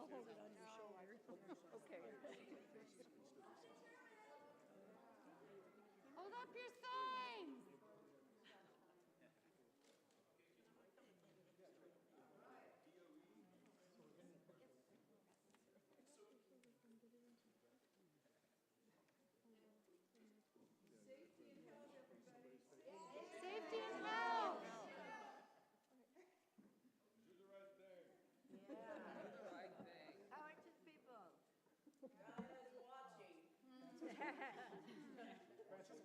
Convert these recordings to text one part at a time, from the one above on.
I'll hold it on your shoulder. Okay. Hold up your signs. Safety and health. Anxious people.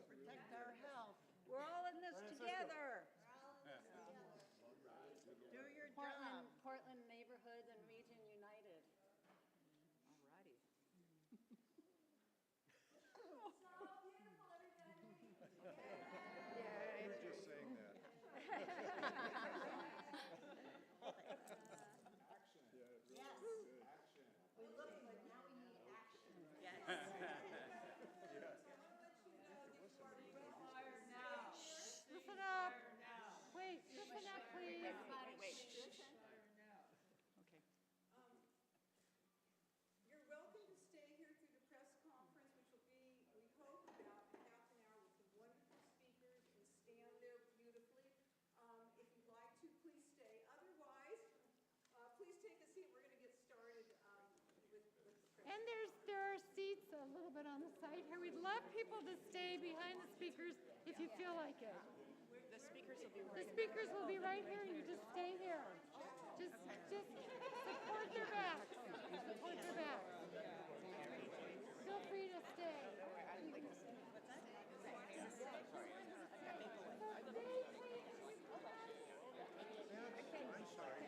Protect our health. We're all in this together. Do your job. Portland Neighborhood and Region United. Alrighty. We're just saying that. Listen up. Wait, listen up, please. Okay. You're welcome to stay here through the press conference, which will be, we hope, about half an hour with some wonderful speakers and stand there beautifully. If you'd like to, please stay. Otherwise, please take a seat. We're going to get started with the press. And there are seats a little bit on the side here. We'd love people to stay behind the speakers if you feel like it. The speakers will be The speakers will be right here, and you just stay here. Just support their backs. Support their backs. Feel free to stay. I'm sorry.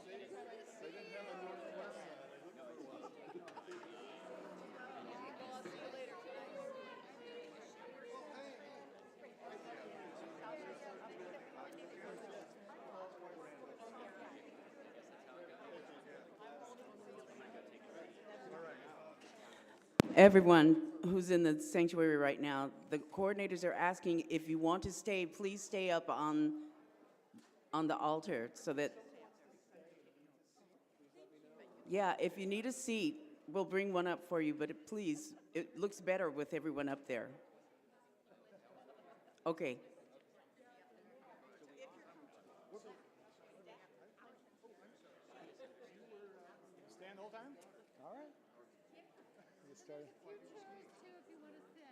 They didn't have a Northwest sign. I looked for one. Everyone who's in the sanctuary right now, the coordinators are asking if you want to stay, please stay up on the altar so that, yeah, if you need a seat, we'll bring one up for you, but please, it looks better with everyone up there. Okay. Stand the whole time? All right. Get started. You choose to if you want to sit.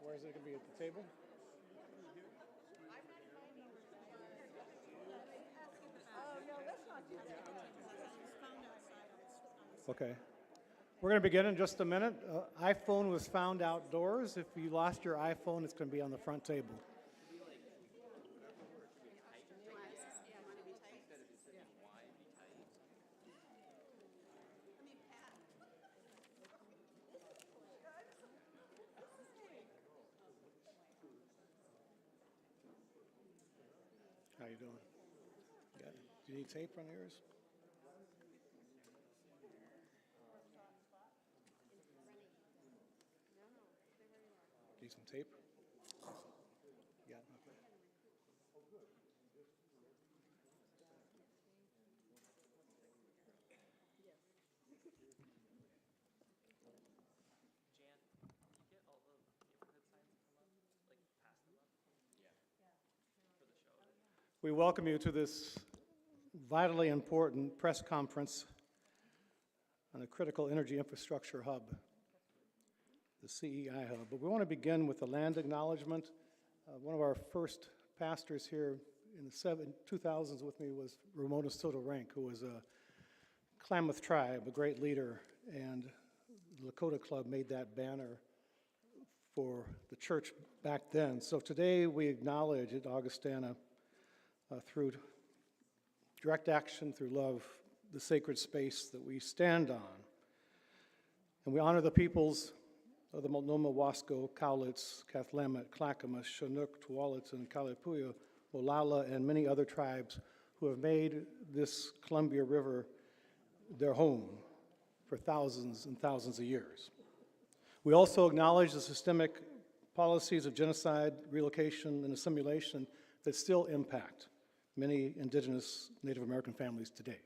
Where is it going to be, at the table? Oh, no, let's not do that. Okay. We're going to begin in just a minute. iPhone was found outdoors. If you lost your iPhone, it's going to be on the front table. How you doing? Got it. Do you need tape on yours? Need some tape? Yeah, okay. Jan, can you get all the neighborhood signs to come up? Like, pass them up? Yeah. For the show. We welcome you to this vitally important press conference on a critical energy infrastructure hub, the CEI hub. But we want to begin with the land acknowledgement. One of our first pastors here in the 2000s with me was Ramona Soto Rank, who was a Klamath tribe, a great leader, and the Lakota Club made that banner for the church back then. So today we acknowledge at Augustana through direct action, through love, the sacred space that we stand on. And we honor the peoples of the Multnomah, Wasco, Cowlitz, Cathlamet, Clackamas, Chinook, Tualatin, and Kalapuya, Molalla, and many other tribes who have made this Columbia River their home for thousands and thousands of years. We also acknowledge the systemic policies of genocide, relocation, and assimilation that still impact many indigenous Native American families today.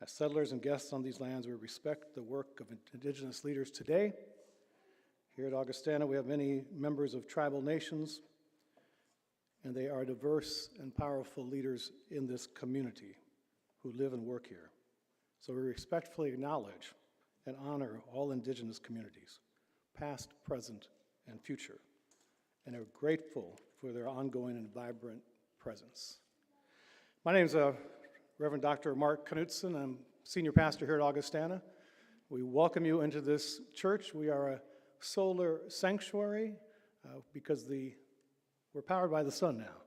As settlers and guests on these lands, we respect the work of indigenous leaders today. Here at Augustana, we have many members of tribal nations, and they are diverse and powerful leaders in this community who live and work here. So we respectfully acknowledge and honor all indigenous communities, past, present, and future, and are grateful for their ongoing and vibrant presence. My name is Reverend Dr. Mark Knutson. I'm senior pastor here at Augustana. We welcome you into this church. We are a solar sanctuary because we're powered by the sun now.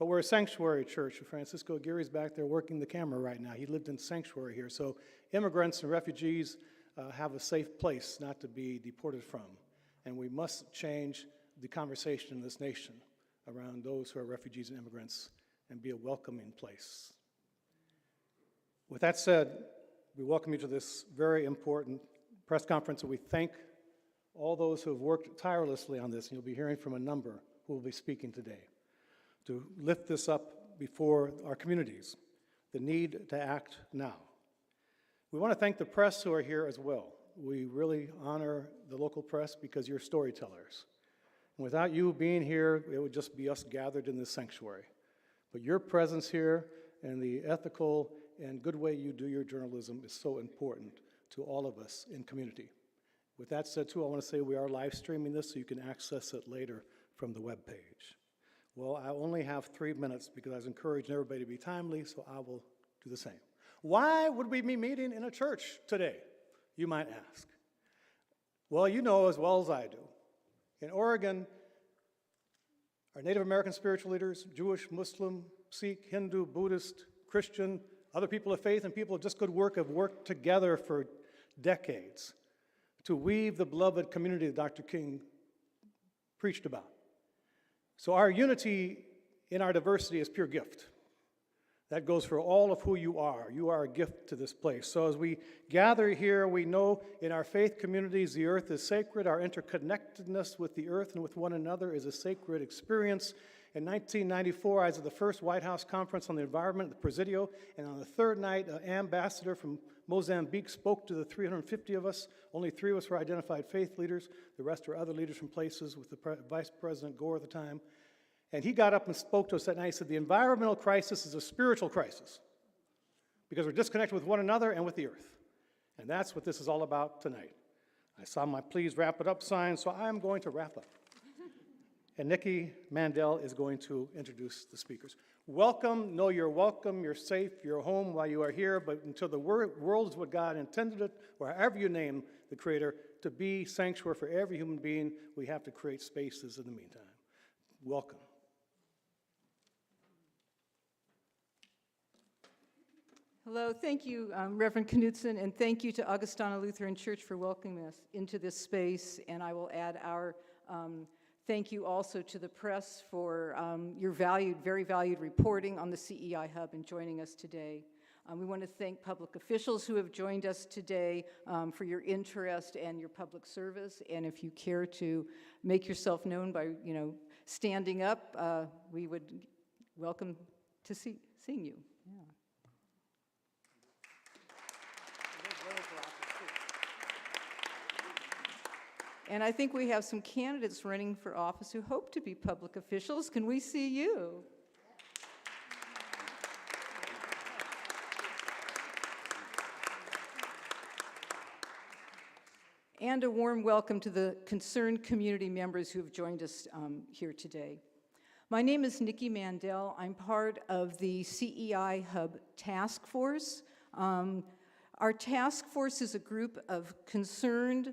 But we're a sanctuary church. Francisco Aguirre's back there working the camera right now. He lived in sanctuary here. So immigrants and refugees have a safe place not to be deported from. And we must change the conversation in this nation around those who are refugees and immigrants and be a welcoming place. With that said, we welcome you to this very important press conference, and we thank all those who have worked tirelessly on this, and you'll be hearing from a number who will be speaking today, to lift this up before our communities, the need to act now. We want to thank the press who are here as well. We really honor the local press because you're storytellers. And without you being here, it would just be us gathered in this sanctuary. But your presence here and the ethical and good way you do your journalism is so important to all of us in community. With that said, too, I want to say we are live streaming this so you can access it later from the webpage. Well, I only have 3 minutes because I was encouraging everybody to be timely, so I will do the same. Why would we be meeting in a church today, you might ask? Well, you know as well as I do. In Oregon, our Native American spiritual leaders, Jewish, Muslim, Sikh, Hindu, Buddhist, Christian, other people of faith, and people of just good work have worked together for decades to weave the beloved community that Dr. King preached about. So our unity in our diversity is pure gift. That goes for all of who you are. You are a gift to this place. So as we gather here, we know in our faith communities the earth is sacred. Our interconnectedness with the earth and with one another is a sacred experience. In 1994, I was at the first White House Conference on the Environment at the Presidio, and on the third night, an ambassador from Mozambique spoke to the 350 of us. Only 3 of us were identified faith leaders. The rest were other leaders from places with the Vice President Gore at the time. And he got up and spoke to us that night. He said, the environmental crisis is a spiritual crisis because we're disconnected with one another and with the earth. And that's what this is all about tonight. I saw my please wrap it up sign, so I'm going to wrap up. And Nikki Mandel is going to introduce the speakers. Welcome, know you're welcome, you're safe, you're home while you are here, but until the world is what God intended it, or however you name the Creator, to be sanctuary for every human being, we have to create spaces in the meantime. Welcome. Hello, thank you, Reverend Knutson, and thank you to Augustana Lutheran Church for welcoming us into this space, and I will add our thank you also to the press for your very valued reporting on the CEI Hub and joining us today. We want to thank public officials who have joined us today for your interest and your public service. And if you care to make yourself known by, standing up, we would welcome to seeing you. Yeah. And I think we have some candidates running for office who hope to be public officials. Can we see you? And a warm welcome to the concerned community members who have joined us here today. My name is Nikki Mandel. I'm part of the CEI Hub Task Force. Our task force is a group of concerned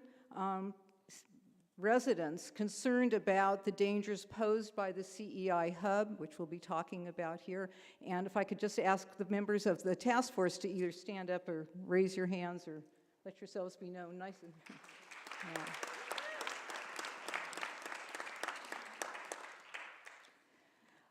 residents concerned about the dangers posed by the CEI Hub, which we'll be talking about here. And if I could just ask the members of the task force to either stand up or raise your hands or let yourselves be known. Nice and yeah.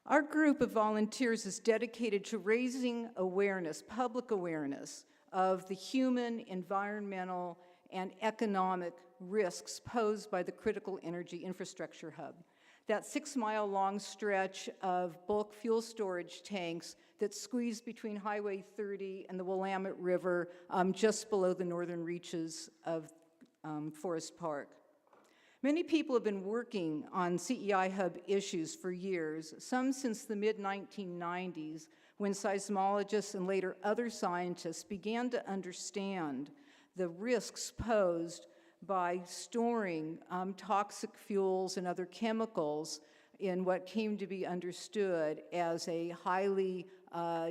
Our group of volunteers is dedicated to raising awareness, public awareness, of the human, environmental, and economic risks posed by the critical energy infrastructure hub. That 6-mile-long stretch of bulk fuel storage tanks that squeeze between Highway 30 and the Willamette River just below the northern reaches of Forest Park. Many people have been working on CEI Hub issues for years, some since the mid-1990s, when seismologists and later other scientists began to understand the risks posed by storing toxic fuels and other chemicals in what came to be understood as a highly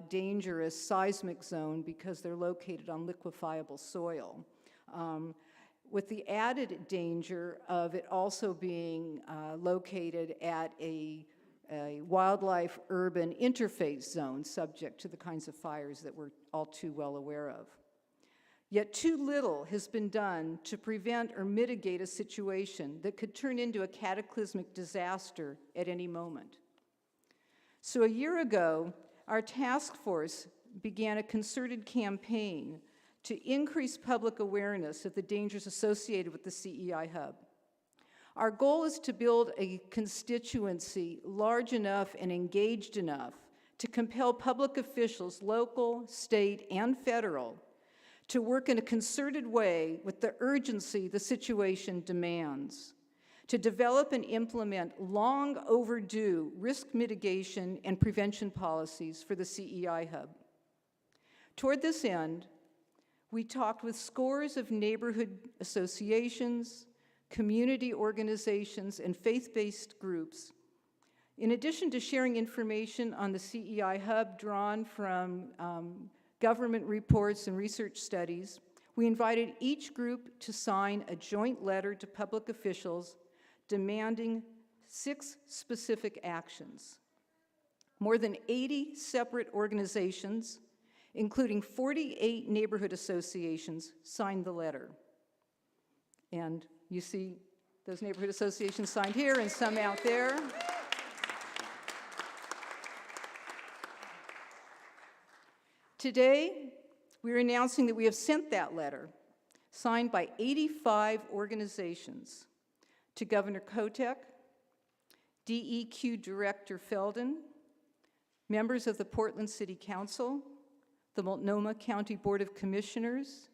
dangerous seismic zone because they're located on liquefiable soil. With the added danger of it also being located at a wildlife-urban interface zone subject to the kinds of fires that we're all too well aware of. Yet too little has been done to prevent or mitigate a situation that could turn into a cataclysmic disaster at any moment. So a year ago, our task force began a concerted campaign to increase public awareness of the dangers associated with the CEI Hub. Our goal is to build a constituency large enough and engaged enough to compel public officials, local, state, and federal, to work in a concerted way with the urgency the situation demands, to develop and implement long overdue risk mitigation and prevention policies for the CEI Hub. Toward this end, we talked with scores of neighborhood associations, community organizations, and faith-based groups. In addition to sharing information on the CEI Hub drawn from government reports and research studies, we invited each group to sign a joint letter to public officials demanding 6 specific actions. More than 80 separate organizations, including 48 neighborhood associations, signed the letter. And you see those neighborhood associations signed here and some out there. Today, we're announcing that we have sent that letter, signed by 85 organizations, to Governor Kotek, DEQ Director Felden, members of the Portland City Council, the Multnomah County Board of Commissioners,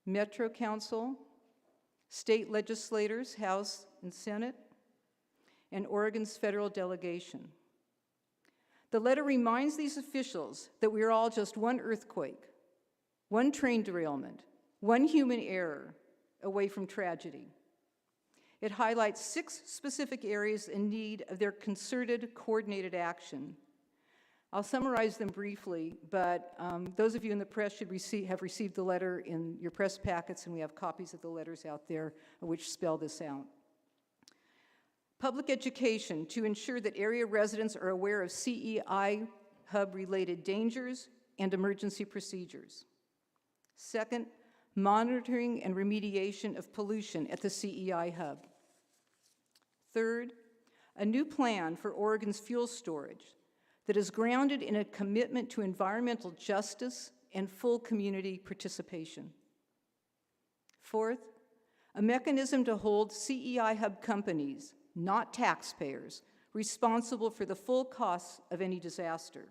Metro Council, state legislators, House and Senate, and Oregon's federal delegation. The letter reminds these officials that we are all just one earthquake, one train derailment, one human error away from tragedy. It highlights 6 specific areas in need of their concerted, coordinated action. I'll summarize them briefly, but those of you in the press should have received the letter in your press packets, and we have copies of the letters out there which spell this out. Public education to ensure that area residents are aware of CEI Hub-related dangers and emergency procedures. Second, monitoring and remediation of pollution at the CEI Hub. Third, a new plan for Oregon's fuel storage that is grounded in a commitment to environmental justice and full community participation. Fourth, a mechanism to hold CEI Hub companies, not taxpayers, responsible for the full costs of any disaster.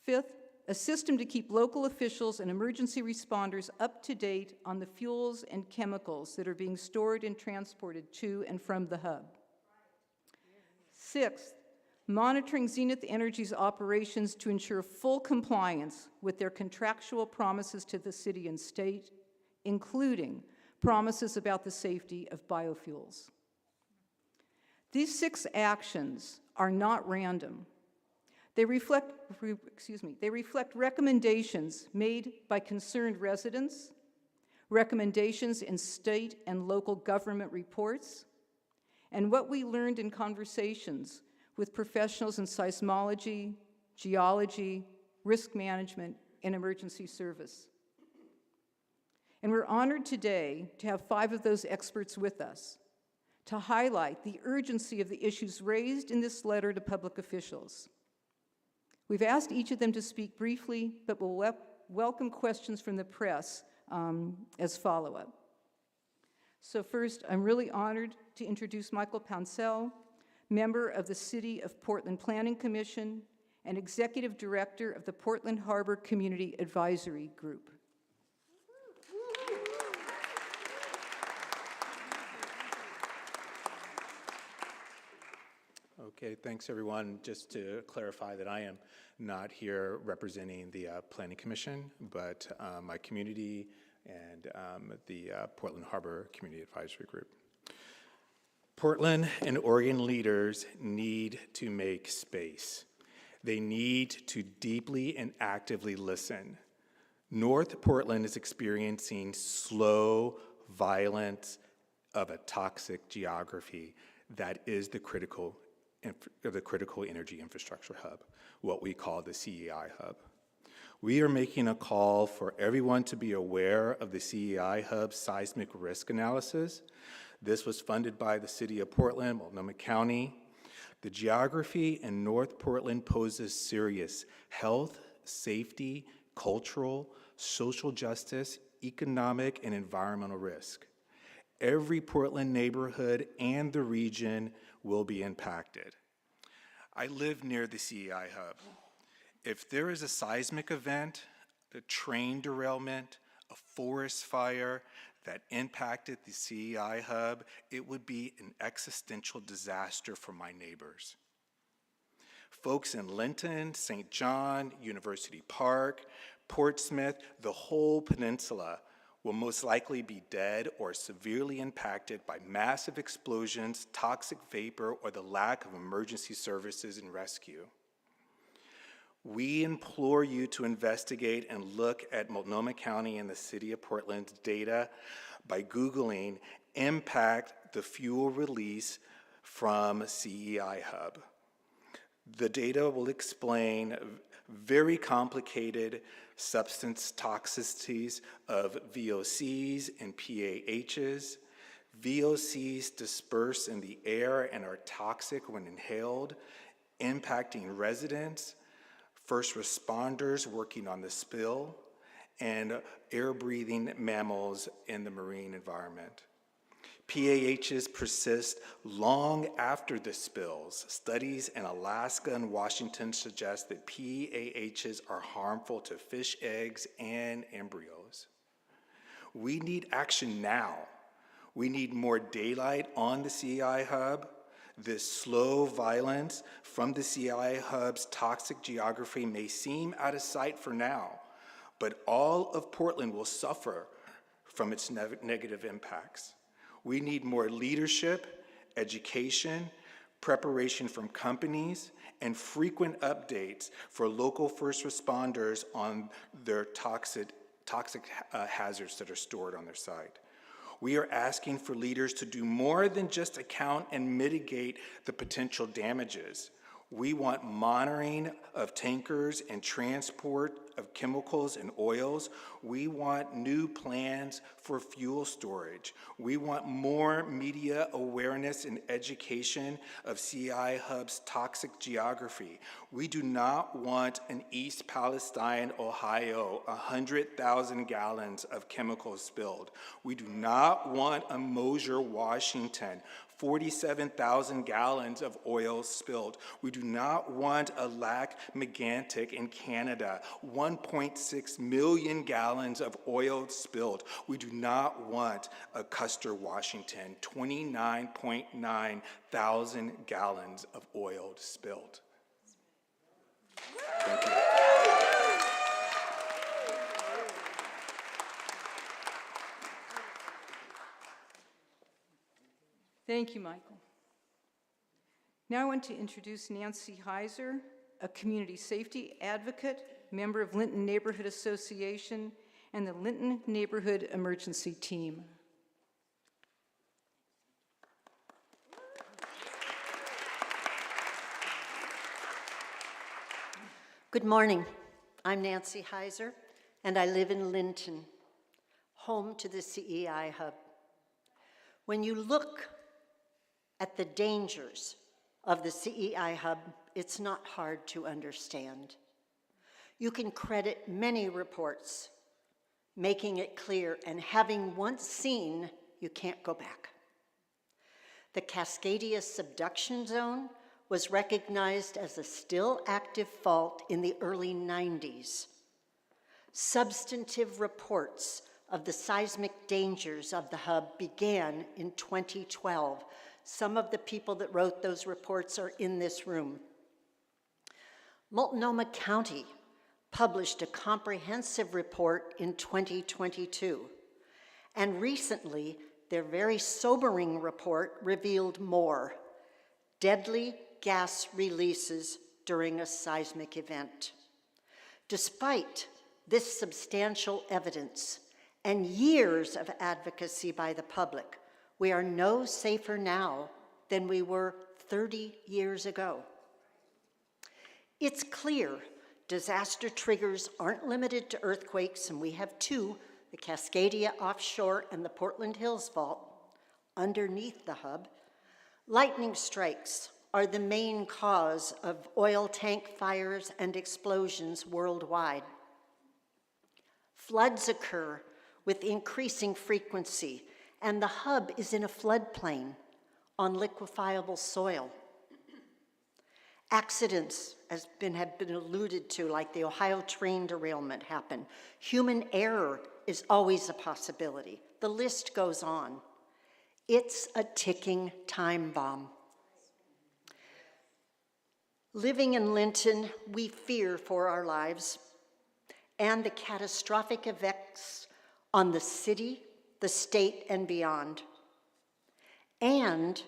Fifth, a system to keep local officials and emergency responders up to date on the fuels and chemicals that are being stored and transported to and from the hub. Sixth, monitoring Zenith Energy's operations to ensure full compliance with their contractual promises to the city and state, including promises about the safety of biofuels. These 6 actions are not random. They reflect recommendations made by concerned residents, recommendations in state and local government reports, and what we learned in conversations with professionals in seismology, geology, risk management, and emergency service. And we're honored today to have 5 of those experts with us to highlight the urgency of the issues raised in this letter to public officials. We've asked each of them to speak briefly, but we'll welcome questions from the press as follow-up. So first, I'm really honored to introduce Michael Pouncell, member of the City of Portland Planning Commission and Executive Director of the Portland Harbor Community Advisory Group. Okay, thanks everyone. Just to clarify that I am not here representing the Planning Commission, but my community and the Portland Harbor Community Advisory Group. Portland and Oregon leaders need to make space. They need to deeply and actively listen. North Portland is experiencing slow violence of a toxic geography that is the critical energy infrastructure hub, what we call the CEI hub. We are making a call for everyone to be aware of the CEI hub seismic risk analysis. This was funded by the City of Portland, Multnomah County. The geography in North Portland poses serious health, safety, cultural, social justice, economic, and environmental risk. Every Portland neighborhood and the region will be impacted. I live near the CEI hub. If there is a seismic event, a train derailment, a forest fire that impacted the CEI hub, it would be an existential disaster for my neighbors. Folks in Linton, St. John, University Park, Portsmouth, the whole peninsula will most likely be dead or severely impacted by massive explosions, toxic vapor, or the lack of emergency services and rescue. We implore you to investigate and look at Multnomah County and the City of Portland's data by Googling impact the fuel release from CEI hub. The data will explain very complicated substance toxicities of VOCs and PAHs. VOCs disperse in the air and are toxic when inhaled, impacting residents, first responders working on the spill, and air-breathing mammals in the marine environment. PAHs persist long after the spills. Studies in Alaska and Washington suggest that PAHs are harmful to fish eggs and embryos. We need action now. We need more daylight on the CEI hub. This slow violence from the CEI hub's toxic geography may seem out of sight for now, but all of Portland will suffer from its negative impacts. We need more leadership, education, preparation from companies, and frequent updates for local first responders on their toxic hazards that are stored on their site. We are asking for leaders to do more than just account and mitigate the potential damages. We want monitoring of tankers and transport of chemicals and oils. We want new plans for fuel storage. We want more media awareness and education of CEI hub's toxic geography. We do not want an East Palestine, Ohio, 100,000 gallons of chemicals spilled. We do not want a Mosier, Washington, 47,000 gallons of oil spilled. We do not want a Lac Megantic in Canada, 1.6 million gallons of oil spilled. We do not want a Custer, Washington, 29.9 thousand gallons of oil spilled. Thank you. Thank you, Michael. Now I want to introduce Nancy Heiser, a community safety advocate, member of Linton Neighborhood Association, and the Linton Neighborhood Emergency Team. Good morning. I'm Nancy Heiser, and I live in Linton, home to the CEI hub. When you look at the dangers of the CEI hub, it's not hard to understand. You can credit many reports, making it clear, and having once seen, you can't go back. The Cascadia subduction zone was recognized as a still active fault in the early 90s. Substantive reports of the seismic dangers of the hub began in 2012. Some of the people that wrote those reports are in this room. Multnomah County published a comprehensive report in 2022. And recently, their very sobering report revealed more deadly gas releases during a seismic event. Despite this substantial evidence and years of advocacy by the public, we are no safer now than we were 30 years ago. It's clear disaster triggers aren't limited to earthquakes, and we have two, the Cascadia offshore and the Portland Hills Fault underneath the hub. Lightning strikes are the main cause of oil tank fires and explosions worldwide. Floods occur with increasing frequency, and the hub is in a floodplain on liquefiable soil. Accidents have been alluded to, like the Ohio train derailment happened. Human error is always a possibility. The list goes on. It's a ticking time bomb. Living in Linton, we fear for our lives and the catastrophic effects on the city, the state, and beyond. And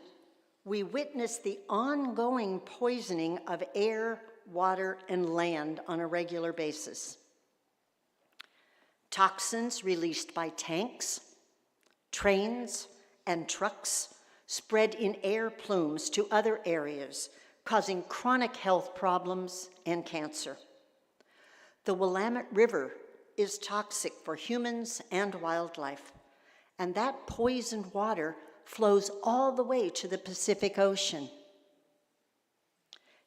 we witness the ongoing poisoning of air, water, and land on a regular basis. Toxins released by tanks, trains, and trucks spread in air plumes to other areas, causing chronic health problems and cancer. The Willamette River is toxic for humans and wildlife, and that poisoned water flows all the way to the Pacific Ocean.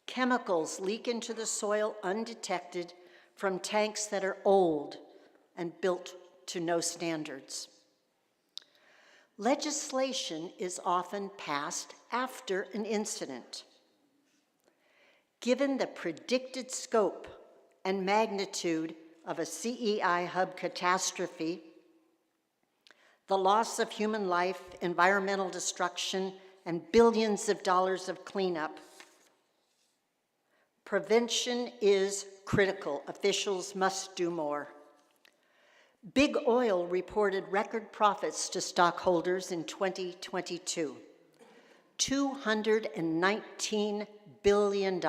Chemicals leak into the soil undetected from tanks that are old and built to no standards. Legislation is often passed after an incident. Given the predicted scope and magnitude of a CEI hub catastrophe, the loss of human life, environmental destruction, and billions of dollars of cleanup, prevention is critical. Officials must do more. Big Oil reported record profits to stockholders in 2022, $219 billion.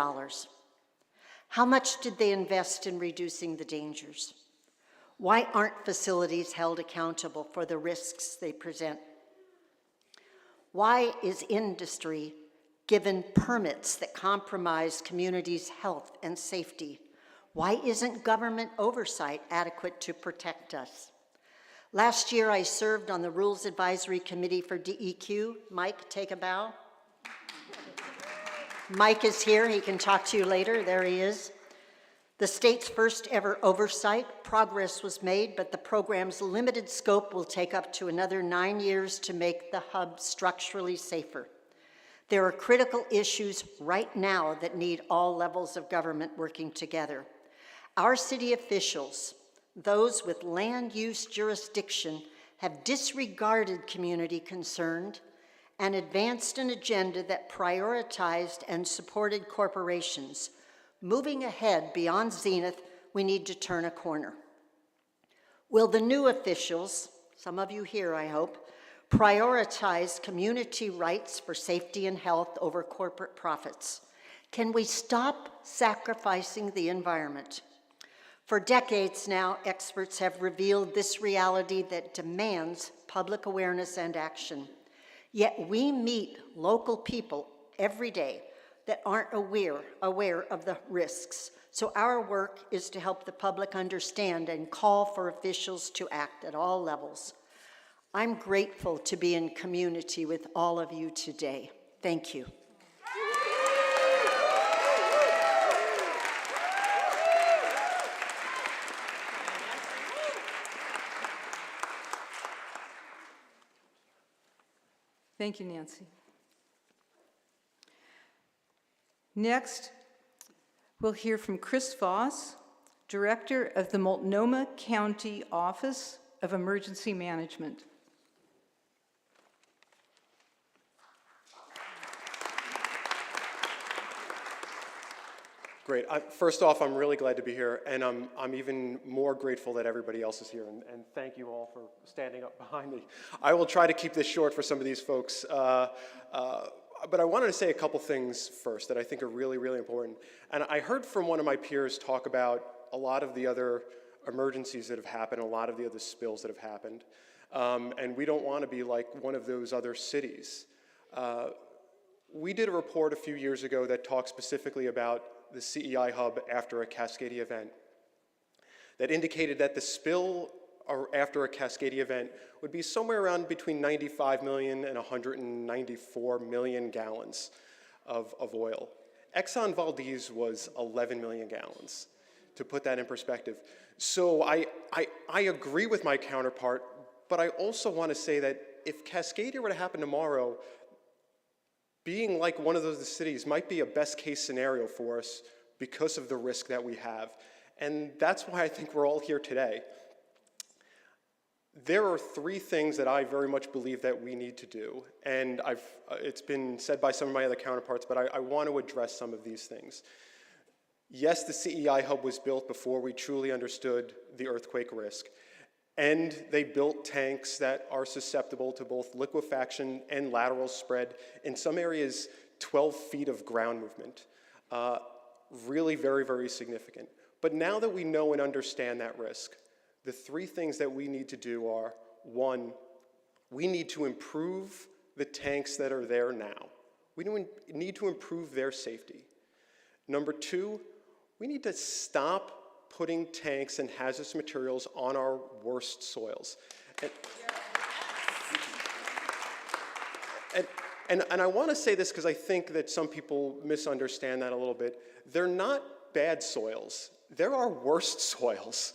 How much did they invest in reducing the dangers? Why aren't facilities held accountable for the risks they present? Why is industry given permits that compromise communities' health and safety? Why isn't government oversight adequate to protect us? Last year, I served on the Rules Advisory Committee for DEQ. Mike, take a bow. Mike is here. He can talk to you later. There he is. The state's first ever oversight. Progress was made, but the program's limited scope will take up to another 9 years to make the hub structurally safer. There are critical issues right now that need all levels of government working together. Our city officials, those with land use jurisdiction, have disregarded community concern and advanced an agenda that prioritized and supported corporations. Moving ahead beyond Zenith, we need to turn a corner. Will the new officials, some of you here I hope, prioritize community rights for safety and health over corporate profits? Can we stop sacrificing the environment? For decades now, experts have revealed this reality that demands public awareness and action. Yet we meet local people every day that aren't aware of the risks. So our work is to help the public understand and call for officials to act at all levels. I'm grateful to be in community with all of you today. Thank you. Thank you, Nancy. Next, we'll hear from Chris Voss, Director of the Multnomah County Office of Emergency Management. Great. First off, I'm really glad to be here, and I'm even more grateful that everybody else is here, and thank you all for standing up behind me. I will try to keep this short for some of these folks, but I wanted to say a couple things first that I think are really, really important. And I heard from one of my peers talk about a lot of the other emergencies that have happened, a lot of the other spills that have happened, and we don't want to be like one of those other cities. We did a report a few years ago that talked specifically about the CEI hub after a Cascadia event that indicated that the spill after a Cascadia event would be somewhere around between 95 million and 194 million gallons of oil. Exxon Valdez was 11 million gallons, to put that in perspective. So I agree with my counterpart, but I also want to say that if Cascadia were to happen tomorrow, being like one of those cities might be a best case scenario for us because of the risk that we have. And that's why I think we're all here today. There are three things that I very much believe that we need to do. And it's been said by some of my other counterparts, but I want to address some of these things. Yes, the CEI hub was built before we truly understood the earthquake risk. And they built tanks that are susceptible to both liquefaction and lateral spread, in some areas 12 feet of ground movement. Really very, very significant. But now that we know and understand that risk, the three things that we need to do are, one, we need to improve the tanks that are there now. We need to improve their safety. Number two, we need to stop putting tanks and hazardous materials on our worst soils. And I want to say this because I think that some people misunderstand that a little bit. They're not bad soils. They're our worst soils.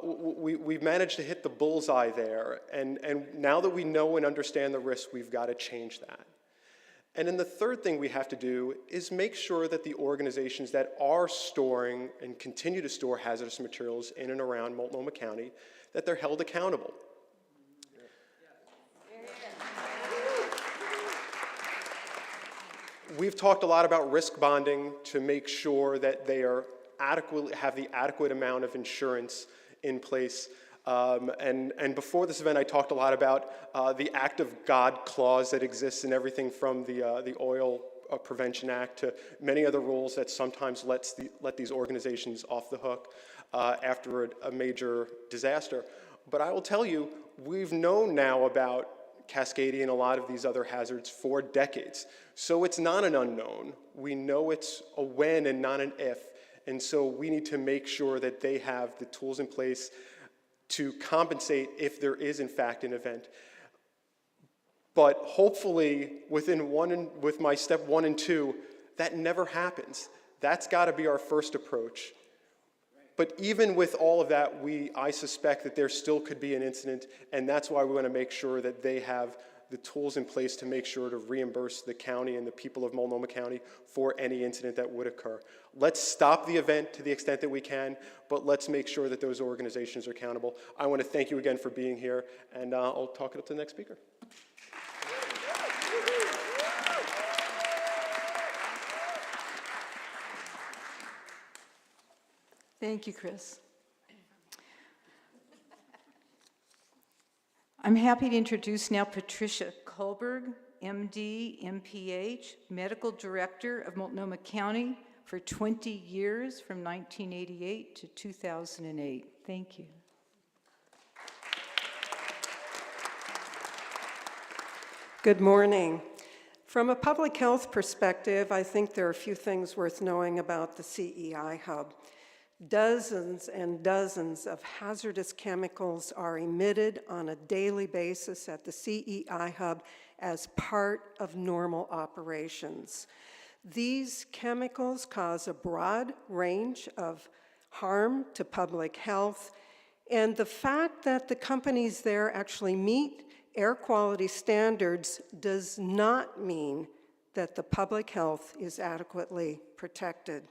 We've managed to hit the bullseye there, and now that we know and understand the risk, we've got to change that. And then the third thing we have to do is make sure that the organizations that are storing and continue to store hazardous materials in and around Multnomah County, that they're held accountable. We've talked a lot about risk bonding to make sure that they are have the adequate amount of insurance in place. And before this event, I talked a lot about the act of God clause that exists in everything from the Oil Prevention Act to many other rules that sometimes let these organizations off the hook after a major disaster. But I will tell you, we've known now about Cascadia and a lot of these other hazards for decades. So it's not an unknown. We know it's a when and not an if. And so we need to make sure that they have the tools in place to compensate if there is in fact an event. But hopefully with my step 1 and 2, that never happens. That's got to be our first approach. But even with all of that, I suspect that there still could be an incident, and that's why we want to make sure that they have the tools in place to make sure to reimburse the county and the people of Multnomah County for any incident that would occur. Let's stop the event to the extent that we can, but let's make sure that those organizations are accountable. I want to thank you again for being here, and I'll talk it up to the next speaker. Thank you, Chris. I'm happy to introduce now Patricia Kohlberg, MD, MPH, Medical Director of Multnomah County for 20 years from 1988 to 2008. Thank you. Good morning. From a public health perspective, I think there are a few things worth knowing about the CEI hub. Dozens and dozens of hazardous chemicals are emitted on a daily basis at the CEI hub as part of normal operations. These chemicals cause a broad range of harm to public health, and the fact that the companies there actually meet air quality standards does not mean that the public health is adequately protected.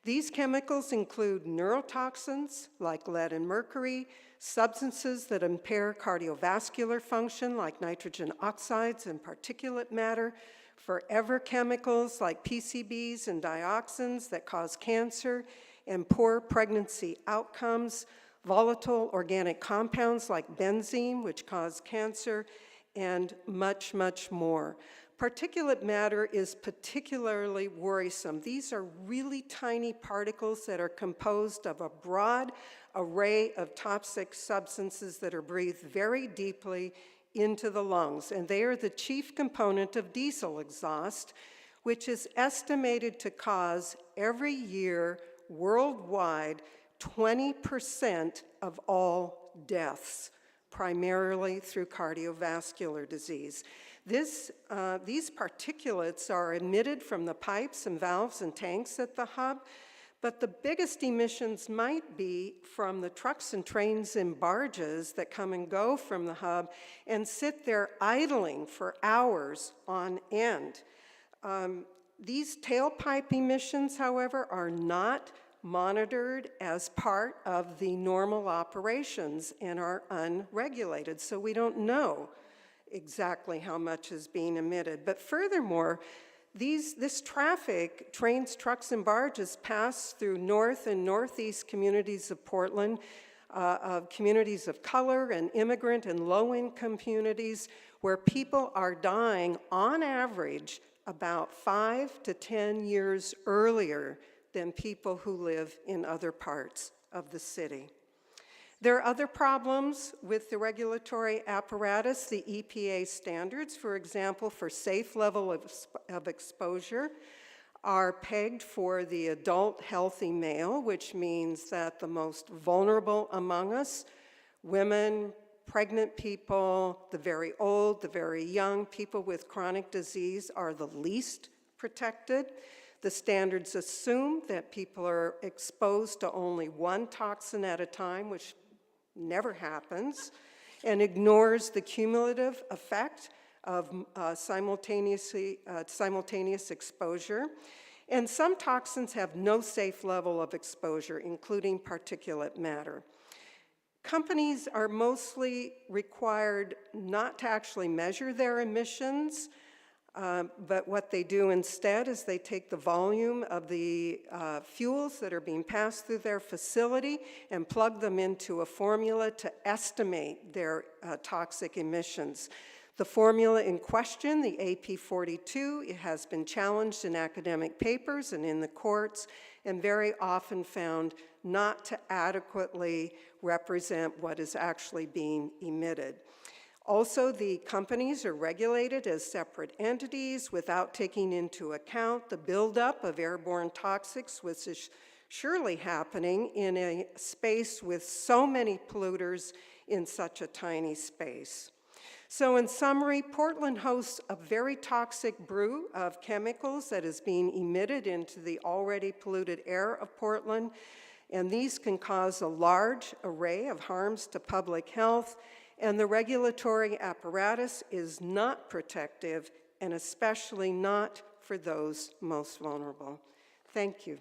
These chemicals include neurotoxins like lead and mercury, substances that impair cardiovascular function like nitrogen oxides and particulate matter, forever chemicals like PCBs and dioxins that cause cancer and poor pregnancy outcomes, volatile organic compounds like benzene, which cause cancer, and much, much more. Particulate matter is particularly worrisome. These are really tiny particles that are composed of a broad array of toxic substances that are breathed very deeply into the lungs, and they are the chief component of diesel exhaust, which is estimated to cause every year worldwide 20% of all deaths, primarily through cardiovascular disease. These particulates are emitted from the pipes and valves and tanks at the hub, but the biggest emissions might be from the trucks and trains and barges that come and go from the hub and sit there idling for hours on end. These tailpipe emissions, however, are not monitored as part of the normal operations and are unregulated, so we don't know exactly how much is being emitted. But furthermore, this traffic, trains, trucks, and barges, pass through north and northeast communities of Portland, of communities of color and immigrant and low-income communities where people are dying on average about 5 to 10 years earlier than people who live in other parts of the city. There are other problems with the regulatory apparatus. The EPA standards, for example, for safe level of exposure are pegged for the adult healthy male, which means that the most vulnerable among us, women, pregnant people, the very old, the very young, people with chronic disease are the least protected. The standards assume that people are exposed to only one toxin at a time, which never happens, and ignores the cumulative effect of simultaneous exposure. And some toxins have no safe level of exposure, including particulate matter. Companies are mostly required not to actually measure their emissions, but what they do instead is they take the volume of the fuels that are being passed through their facility and plug them into a formula to estimate their toxic emissions. The formula in question, the AP42, it has been challenged in academic papers and in the courts, and very often found not to adequately represent what is actually being emitted. Also, the companies are regulated as separate entities without taking into account the buildup of airborne toxics, which is surely happening in a space with so many polluters in such a tiny space. So in summary, Portland hosts a very toxic brew of chemicals that is being emitted into the already polluted air of Portland, and these can cause a large array of harms to public health, and the regulatory apparatus is not protective, and especially not for those most vulnerable. Thank you.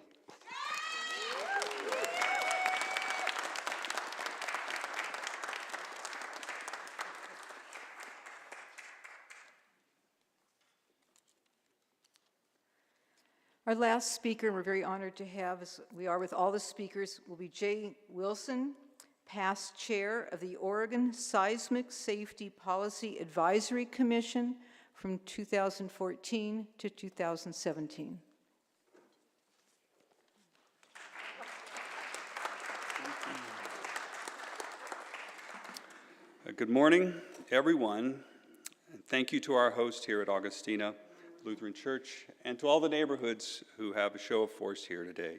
Our last speaker, and we're very honored to have, as we are with all the speakers, will be Jay Wilson, past chair of the Oregon Seismic Safety Policy Advisory Commission from 2014 to 2017. Good morning, everyone. And thank you to our host here at Augustina Lutheran Church and to all the neighborhoods who have a show of force here today.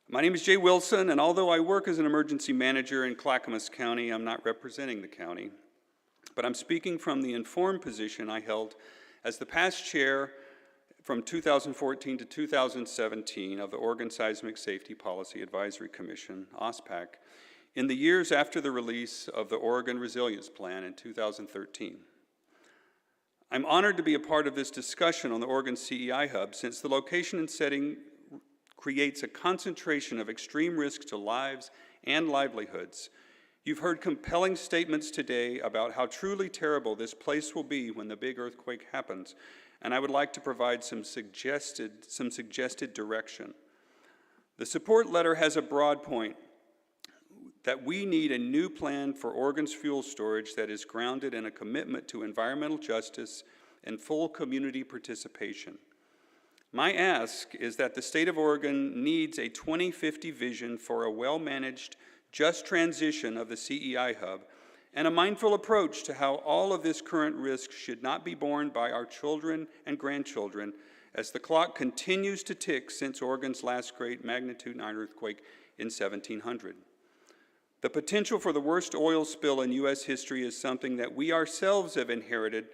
My name is Jay Wilson, and although I work as an emergency manager in Clackamas County, I'm not representing the county, but I'm speaking from the informed position I held as the past chair from 2014 to 2017 of the Oregon Seismic Safety Policy Advisory Commission, OSPAC, in the years after the release of the Oregon Resilience Plan in 2013. I'm honored to be a part of this discussion on the Oregon CEI Hub, since the location and setting creates a concentration of extreme risk to lives and livelihoods. You've heard compelling statements today about how truly terrible this place will be when the big earthquake happens, and I would like to provide some suggested direction. The support letter has a broad point that we need a new plan for Oregon's fuel storage that is grounded in a commitment to environmental justice and full community participation. My ask is that the state of Oregon needs a 2050 vision for a well-managed, just transition of the CEI Hub, and a mindful approach to how all of this current risk should not be borne by our children and grandchildren as the clock continues to tick since Oregon's last great magnitude 9 earthquake in 1700. The potential for the worst oil spill in U.S. history is something that we ourselves have inherited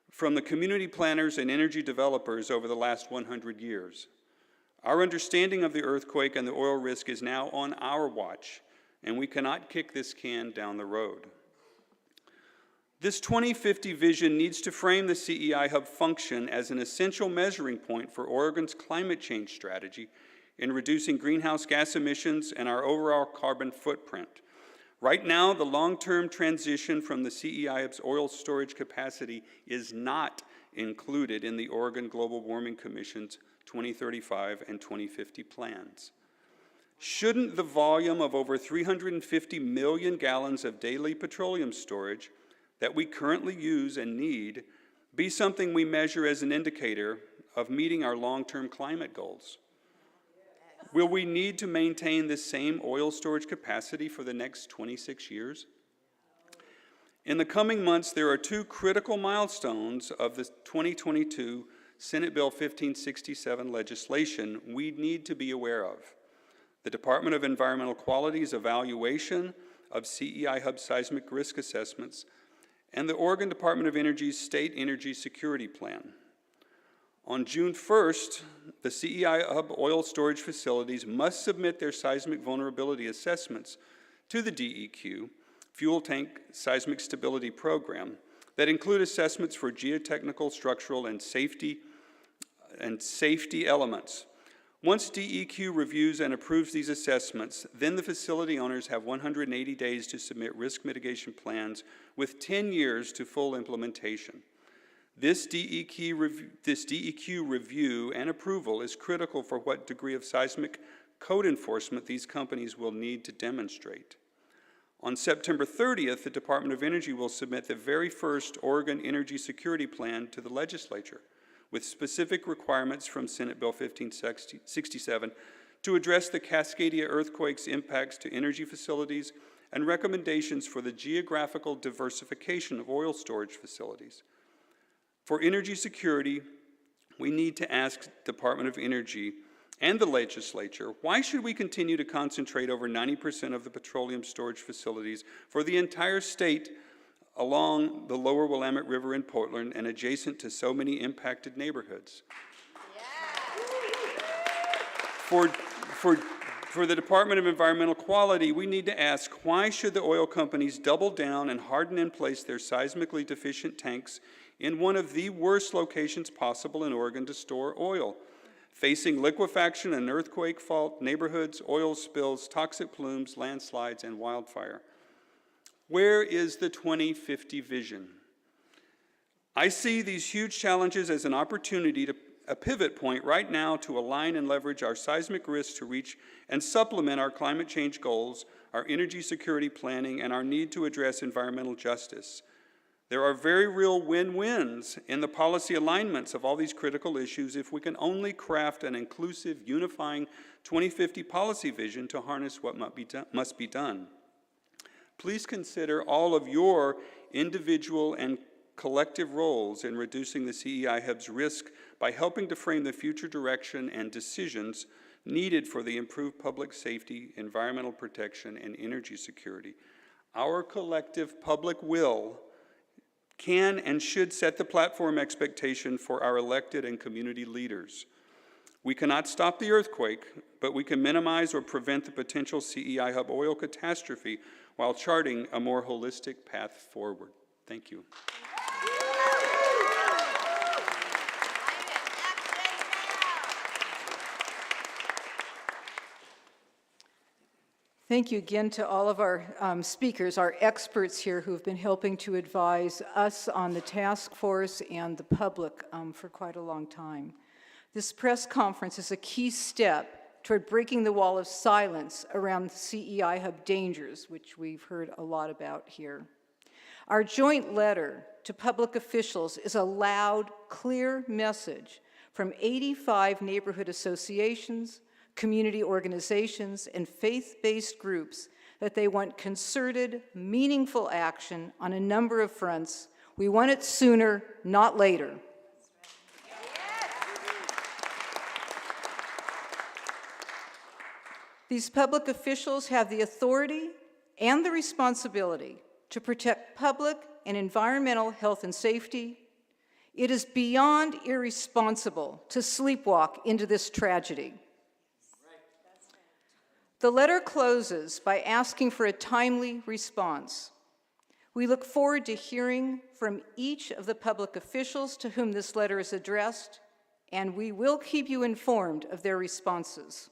from the community planners and energy developers over the last 100 years. Our understanding of the earthquake and the oil risk is now on our watch, and we cannot kick this can down the road. This 2050 vision needs to frame the CEI Hub function as an essential measuring point for Oregon's climate change strategy in reducing greenhouse gas emissions and our overall carbon footprint. Right now, the long-term transition from the CEI Hub's oil storage capacity is not included in the Oregon Global Warming Commission's 2035 and 2050 plans. Shouldn't the volume of over 350 million gallons of daily petroleum storage that we currently use and need be something we measure as an indicator of meeting our long-term climate goals? Will we need to maintain this same oil storage capacity for the next 26 years? In the coming months, there are two critical milestones of the 2022 Senate Bill 1567 legislation we need to be aware of: the Department of Environmental Quality's evaluation of CEI Hub seismic risk assessments, and the Oregon Department of Energy's State Energy Security Plan. On June 1st, the CEI Hub oil storage facilities must submit their seismic vulnerability assessments to the DEQ, Fuel Tank Seismic Stability Program, that include assessments for geotechnical, structural, and safety elements. Once DEQ reviews and approves these assessments, then the facility owners have 180 days to submit risk mitigation plans with 10 years to full implementation. This DEQ review and approval is critical for what degree of seismic code enforcement these companies will need to demonstrate. On September 30th, the Department of Energy will submit the very first Oregon Energy Security Plan to the legislature, with specific requirements from Senate Bill 1567 to address the Cascadia earthquake's impacts to energy facilities and recommendations for the geographical diversification of oil storage facilities. For energy security, we need to ask Department of Energy and the legislature, why should we continue to concentrate over 90% of the petroleum storage facilities for the entire state along the lower Willamette River in Portland and adjacent to so many impacted neighborhoods? For the Department of Environmental Quality, we need to ask, why should the oil companies double down and harden in place their seismically deficient tanks in one of the worst locations possible in Oregon to store oil, facing liquefaction and earthquake fault neighborhoods, oil spills, toxic plumes, landslides, and wildfire? Where is the 2050 vision? I see these huge challenges as an opportunity, a pivot point right now to align and leverage our seismic risks to reach and supplement our climate change goals, our energy security planning, and our need to address environmental justice. There are very real win-wins in the policy alignments of all these critical issues if we can only craft an inclusive, unifying 2050 policy vision to harness what must be done. Please consider all of your individual and collective roles in reducing the CEI Hub's risk by helping to frame the future direction and decisions needed for the improved public safety, environmental protection, and energy security. Our collective public will can and should set the platform expectation for our elected and community leaders. We cannot stop the earthquake, but we can minimize or prevent the potential CEI Hub oil catastrophe while charting a more holistic path forward. Thank you. Thank you again to all of our speakers, our experts here who have been helping to advise us on the task force and the public for quite a long time. This press conference is a key step toward breaking the wall of silence around the CEI Hub dangers, which we've heard a lot about here. Our joint letter to public officials is a loud, clear message from 85 neighborhood associations, community organizations, and faith-based groups that they want concerted, meaningful action on a number of fronts. We want it sooner, not later. These public officials have the authority and the responsibility to protect public and environmental health and safety. It is beyond irresponsible to sleepwalk into this tragedy. The letter closes by asking for a timely response. We look forward to hearing from each of the public officials to whom this letter is addressed, and we will keep you informed of their responses.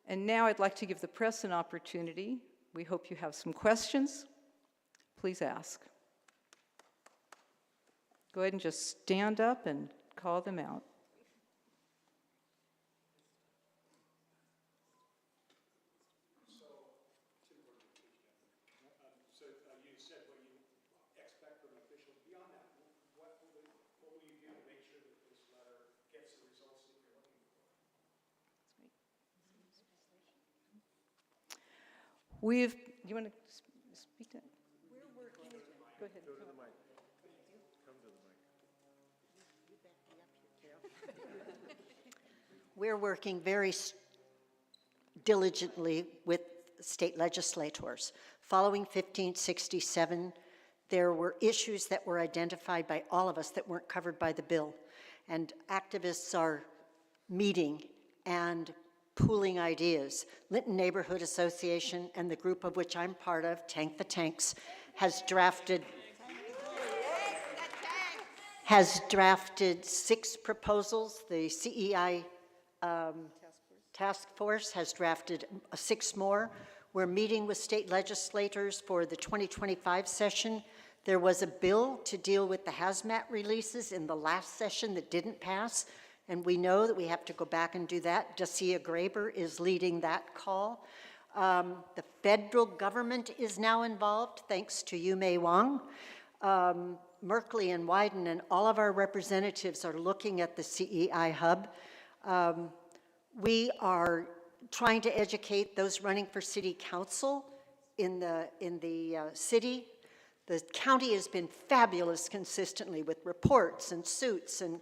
And now I'd like to give the press an opportunity. We hope you have some questions. Please ask. Go ahead and just stand up and call them out. You want to speak to that? Go ahead. Go to the mic. Come to the mic. We're working very diligently with state legislators. Following 1567, there were issues that were identified by all of us that weren't covered by the bill. And activists are meeting and pooling ideas. Linton Neighborhood Association and the group of which I'm part of, Tank the Tanks, has drafted 6 proposals. The CEI task force has drafted 6 more. We're meeting with state legislators for the 2025 session. There was a bill to deal with the hazmat releases in the last session that didn't pass, and we know that we have to go back and do that. Dacia Graber is leading that call. The federal government is now involved, thanks to Yu Mei Wang. Merkley and Wyden and all of our representatives are looking at the CEI Hub. We are trying to educate those running for city council in the city. The county has been fabulous consistently with reports and suits, and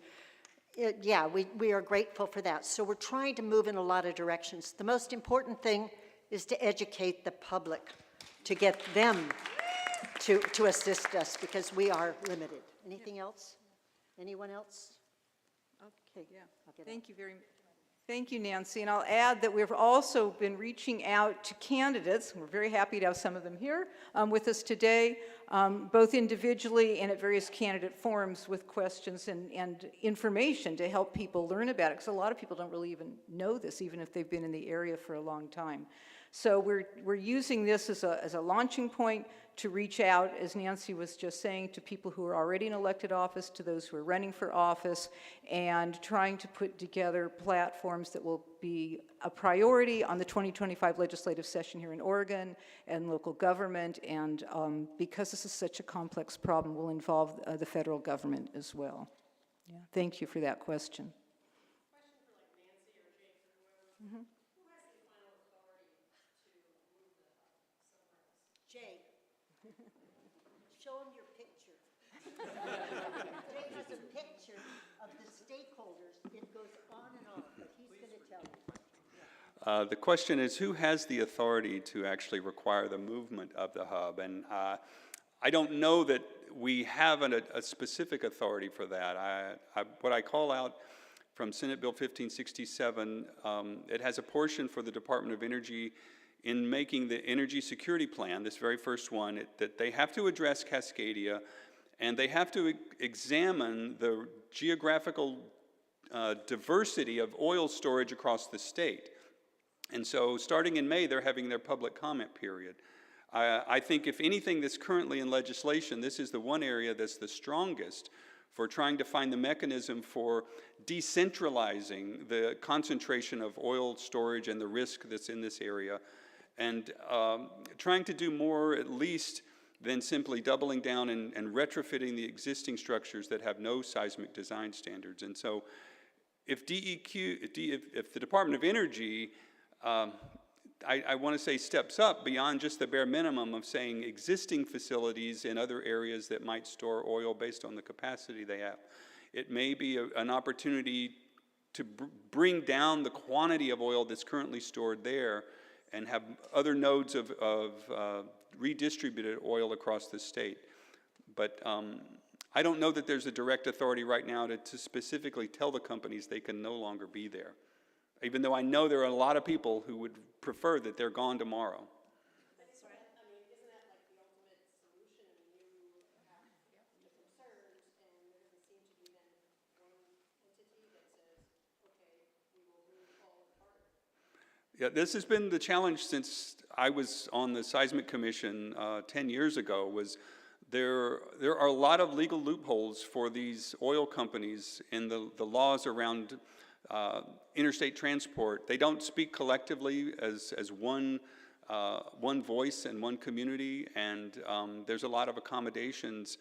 we are grateful for that. So we're trying to move in a lot of directions. The most important thing is to educate the public, to get them to assist us, because we are limited. Anything else? Anyone else? Okay. Yeah. Thank you, Nancy. And I'll add that we've also been reaching out to candidates. We're very happy to have some of them here with us today, both individually and at various candidate forums with questions and information to help people learn about it, because a lot of people don't really even know this, even if they've been in the area for a long time. So we're using this as a launching point to reach out, as Nancy was just saying, to people who are already in elected office, to those who are running for office, and trying to put together platforms that will be a priority on the 2025 legislative session here in Oregon and local government, and because this is such a complex problem, will involve the federal government as well. Yeah. Thank you for that question. Mm-hmm. Jay, show him your picture. Jay has a picture of the stakeholders. It goes on and on, but he's going to tell you. The question is, who has the authority to actually require the movement of the hub? And I don't know that we have a specific authority for that. What I call out from Senate Bill 1567. It has a portion for the Department of Energy in making the energy security plan, this very first one, that they have to address Cascadia, and they have to examine the geographical diversity of oil storage across the state. And so starting in May, they're having their public comment period. I think if anything that's currently in legislation, this is the one area that's the strongest for trying to find the mechanism for decentralizing the concentration of oil storage and the risk that's in this area, and trying to do more at least than simply doubling down and retrofitting the existing structures that have no seismic design standards. And so if if the Department of Energy, I want to say, steps up beyond just the bare minimum of saying existing facilities in other areas that might store oil based on the capacity they have, it may be an opportunity to bring down the quantity of oil that's currently stored there and have other nodes of redistributed oil across the state. But I don't know that there's a direct authority right now to specifically tell the companies they can no longer be there, even though I know there are a lot of people who would prefer that they're gone tomorrow. That's right. I mean, isn't that like the ultimate solution? I mean, you have the concerns, and there doesn't seem to be then one entity that says, okay, we will move all apart. Yeah, this has been the challenge since I was on the Seismic Commission 10 years ago. Was there are a lot of legal loopholes for these oil companies in the laws around interstate transport. They don't speak collectively as one voice and one community, and there's a lot of accommodations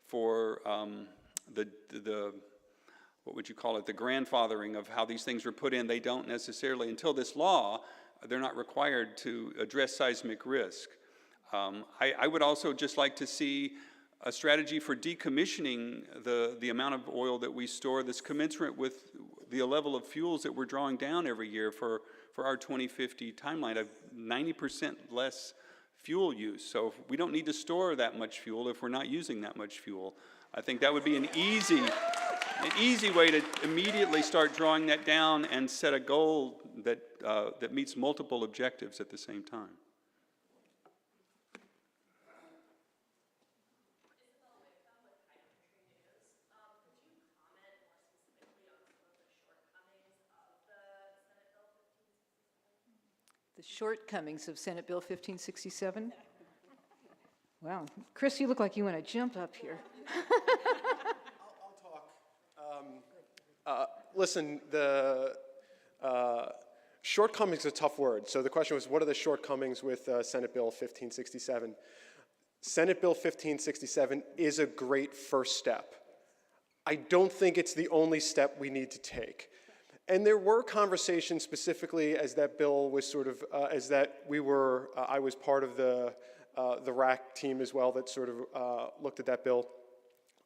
for the what would you call it, the grandfathering of how these things were put in. They don't necessarily, until this law, they're not required to address seismic risk. I would also just like to see a strategy for decommissioning the amount of oil that we store that's commensurate with the level of fuels that we're drawing down every year for our 2050 timeline of 90% less fuel use. So if we don't need to store that much fuel if we're not using that much fuel. I think that would be an easy way to immediately start drawing that down and set a goal that meets multiple objectives at the same time. The shortcomings of Senate Bill 1567? Wow. Chris, you look like you want to jump up here. I'll talk. Listen, the shortcomings is a tough word. So the question was, what are the shortcomings with Senate Bill 1567? Senate Bill 1567 is a great first step. I don't think it's the only step we need to take. And there were conversations specifically as that bill was sort of, I was part of the RAC team as well that sort of looked at that bill.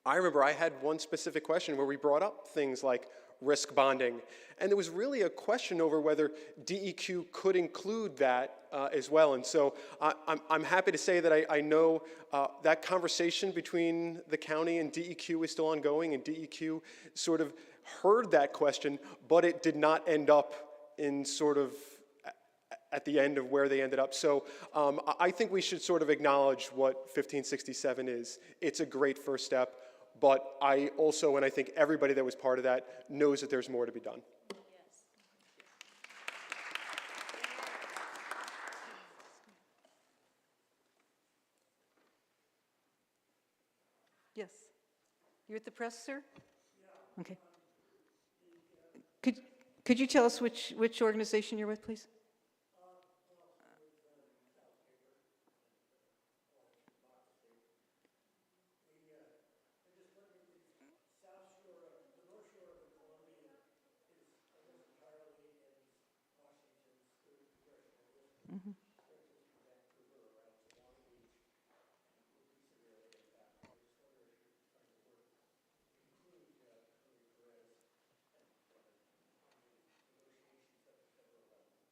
I remember I had one specific question where we brought up things like risk bonding, and there was really a question over whether DEQ could include that as well. And so I'm happy to say that I know that conversation between the county and DEQ is still ongoing, and DEQ sort of heard that question, but it did not end up in sort of at the end of where they ended up. So I think we should sort of acknowledge what 1567 is. It's a great first step, but I also, and I think everybody that was part of that, knows that there's more to be done. Yes. You're at the press, sir? Yeah. Okay. Could you tell us which organization you're with, please?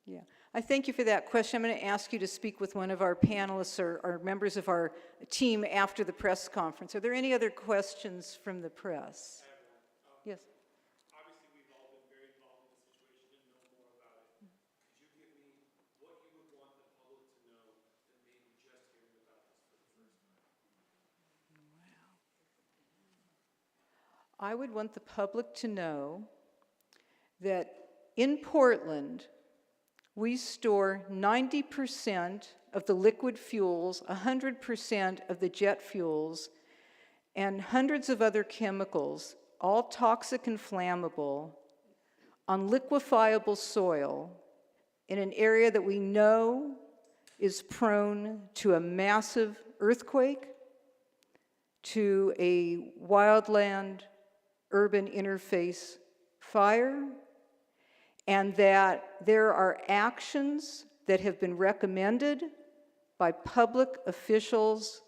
Yeah, I thank you for that question. I'm going to ask you to speak with one of our panelists or members of our team after the press conference. Are there any other questions from the press? Yes. Obviously, we've all been I would want the public to know that in Portland, we store 90% of the liquid fuels, 100% of the jet fuels, and hundreds of other chemicals, all toxic and flammable, on liquefiable soil in an area that we know is prone to a massive earthquake, to a wildland urban interface fire, and that there are actions that have been recommended by public officials,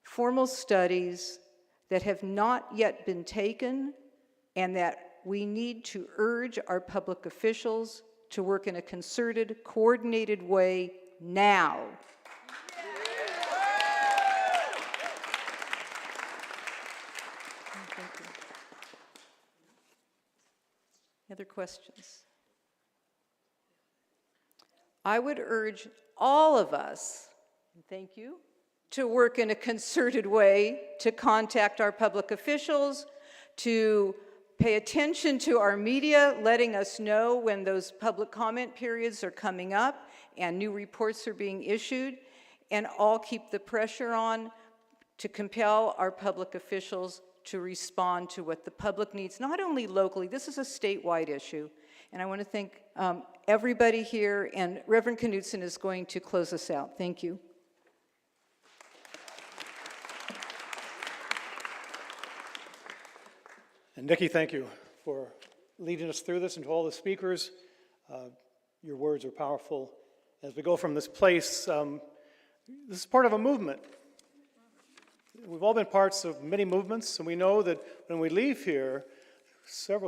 formal studies that have not yet been taken, and that we need to urge our public officials to work in a concerted, coordinated way now. Thank you. Other questions? I would urge all of us, and thank you, to work in a concerted way to contact our public officials, to pay attention to our media, letting us know when those public comment periods are coming up and new reports are being issued, and all keep the pressure on to compel our public officials to respond to what the public needs, not only locally. This is a statewide issue, and I want to thank everybody here, and Reverend Knudsen is going to close us out. Thank you. And Nikki, thank you for leading us through this, and to all the speakers. Your words are powerful. As we go from this place, this is part of a movement. We've all been parts of many movements, and we know that when we leave here,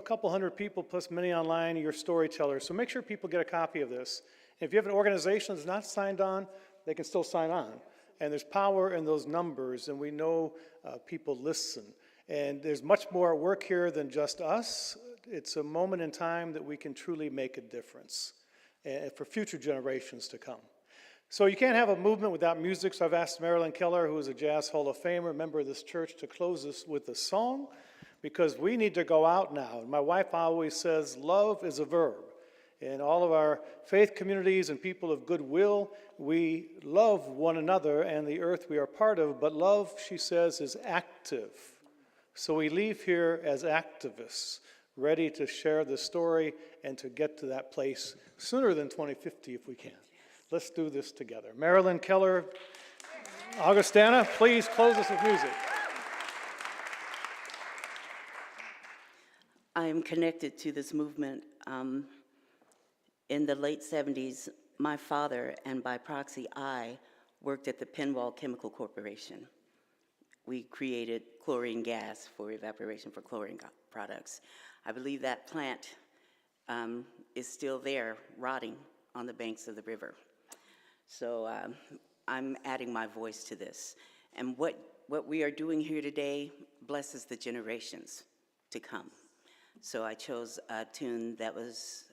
couple hundred people plus many online, you're storytellers. So make sure people get a copy of this. And if you have an organization that's not signed on, they can still sign on. And there's power in those numbers, and we know people listen. And there's much more work here than just us. It's a moment in time that we can truly make a difference for future generations to come. So you can't have a movement without music, so I've asked Marilyn Keller, who is a Jazz Hall of Famer, member of this church, to close us with a song, because we need to go out now. And my wife always says, love is a verb. In all of our faith communities and people of goodwill, we love one another and the earth we are part of, but love, she says, is active. So we leave here as activists, ready to share the story and to get to that place sooner than 2050 if we can. Let's do this together. Marilyn Keller, Augustana, please close us with music. I am connected to this movement. In the late 70s, my father, and by proxy I, worked at the Penwall Chemical Corporation. We created chlorine gas for evaporation for chlorine products. I believe that plant is still there, rotting on the banks of the river. So I'm adding my voice to this. And what we are doing here today blesses the generations to come. So I chose a tune that was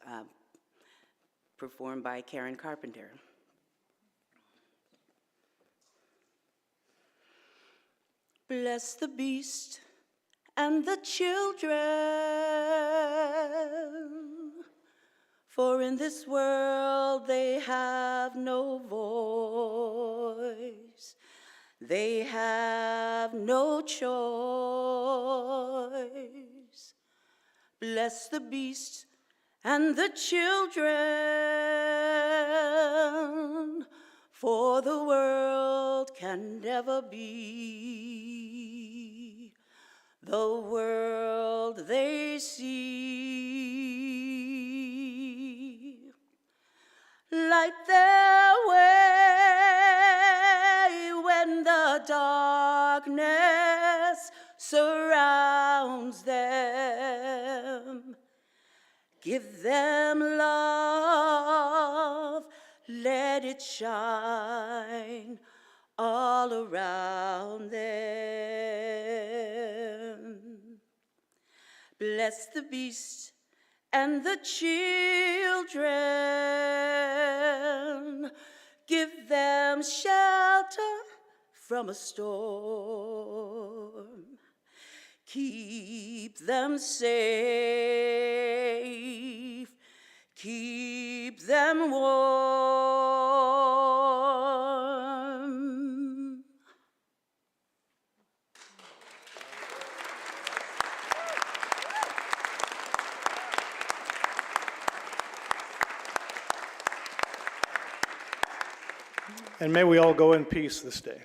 performed by Karen Carpenter. Bless the beast and the children, for in this world they have no voice, they have no choice. Bless the beast and the children, for the world can never be the world they see. Light their way when the darkness surrounds them. Give them love, let it shine all around them. Bless the beast and the children, give them shelter from a storm. Keep them safe, keep them warm. And may we all go in peace this day.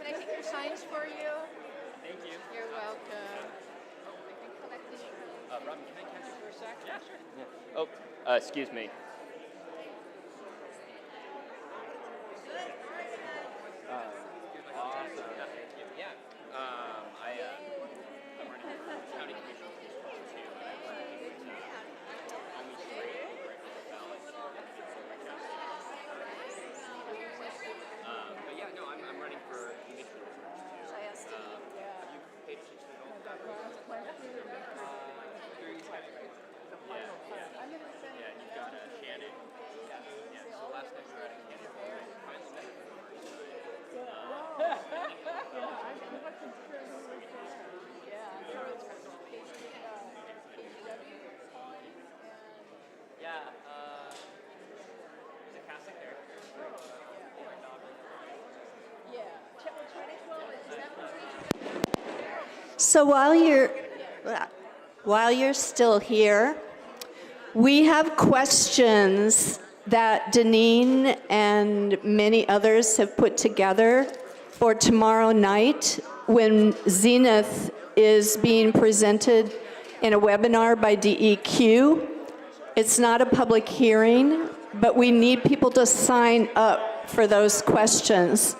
Can I take your signs for you? Thank you. You're welcome. Robin, can I catch you for a sec? Yeah, sure. Yeah. Oh, excuse me. Awesome. Yeah. I'm running for county commission too. Only straight ballots. But yeah, no, I'm running for commissioner too. Have you paid attention at all? Yeah, you've got Shannon. Yeah, so last night we were at a Shannon. Finally met her for the first time. Yeah, he's a casting character. So while you're still here, we have questions that Deneen and many others have put together for tomorrow night when Zenith is being presented in a webinar by DEQ. It's not a public hearing, but we need people to sign up for those questions.